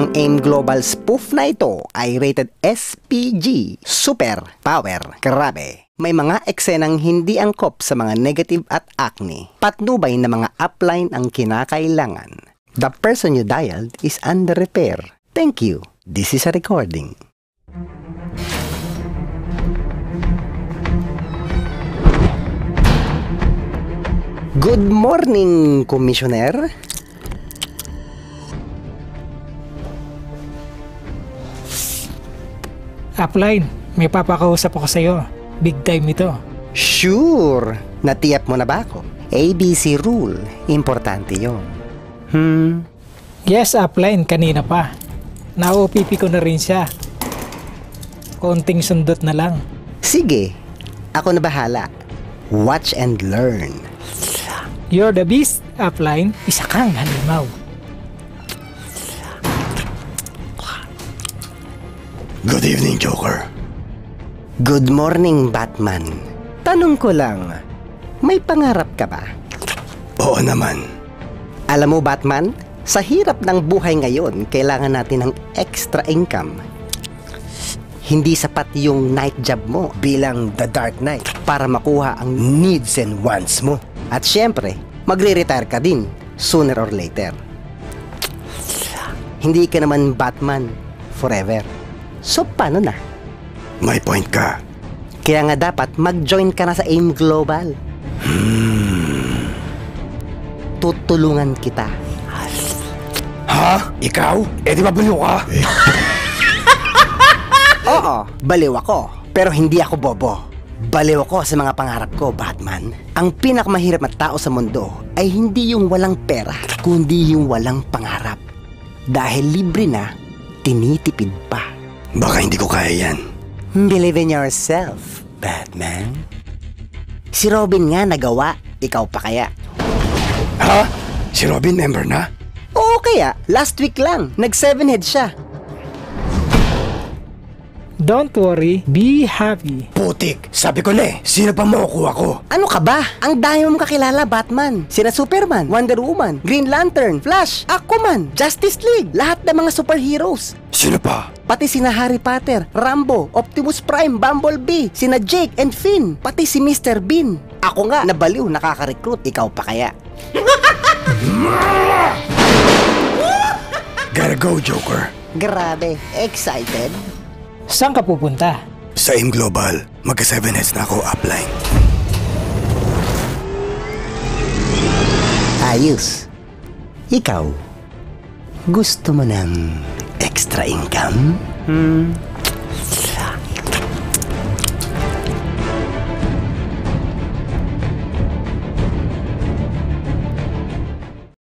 Ang AIM Global spoof na ito ay rated SPG, Super Power. Grabe. May mga eksenang hindi angkop sa mga negative at acne. Patnubay na mga upline ang kinakailangan. The person you dialed is under repair. Thank you. This is a recording. Good morning, Commissioner. Upline, may papakausap ako sa'yo. Big time ito. Sure. Natiyap mo na ba ako? ABC rule. Importante yon. Yes, upline, kanina pa. Na-OPP ko na rin siya. Konting sundot na lang. Sige. Ako na bahala. Watch and learn. You're the beast, upline. Isa kang halimaw. Good evening, Joker. Good morning, Batman. Tanong ko lang, may pangarap ka ba? Oo naman. Alam mo, Batman, sa hirap ng buhay ngayon, kailangan natin ng extra income. Hindi sapat yung night job mo bilang The Dark Knight para makuha ang needs and wants mo. At syempre, magre-retire ka din sooner or later. Hindi ka naman Batman forever. So, paano na? May point ka. Kaya nga dapat mag-join ka na sa AIM Global. Tutulungan kita. Ha? Ikaw? Eh di mabaliw ka? Oo, baliw ako. Pero hindi ako bobo. Baliw ako sa mga pangarap ko, Batman. Ang pinakamahirap na tao sa mundo ay hindi yung walang pera, kundi yung walang pangarap. Dahil libre na, tinitipid pa. Baka hindi ko kaya yan. Believe in yourself, Batman. Si Robin nga nagawa, ikaw pa kaya? Ha? Si Robin member na? Oo kaya, last week lang, nag-7 head siya. Don't worry, be happy. Putik, sabi ko na eh, sino pa makukuha ko? Ano ka ba? Ang dami mong kakilala, Batman. Sina Superman, Wonder Woman, Green Lantern, Flash, Aquaman, Justice League. Lahat ng mga superheroes. Sino pa? Pati sina Harry Potter, Rambo, Optimus Prime, Bumblebee, sina Jake and Finn, pati si Mr. Bean. Ako nga, nabaliw, nakaka-recruit. Ikaw pa kaya? Gotta go, Joker. Grabe, excited? Saan ka pupunta? Sa AIM Global, magka-7 heads na ako upline. Ayos. Ikaw, gusto mo ng extra income?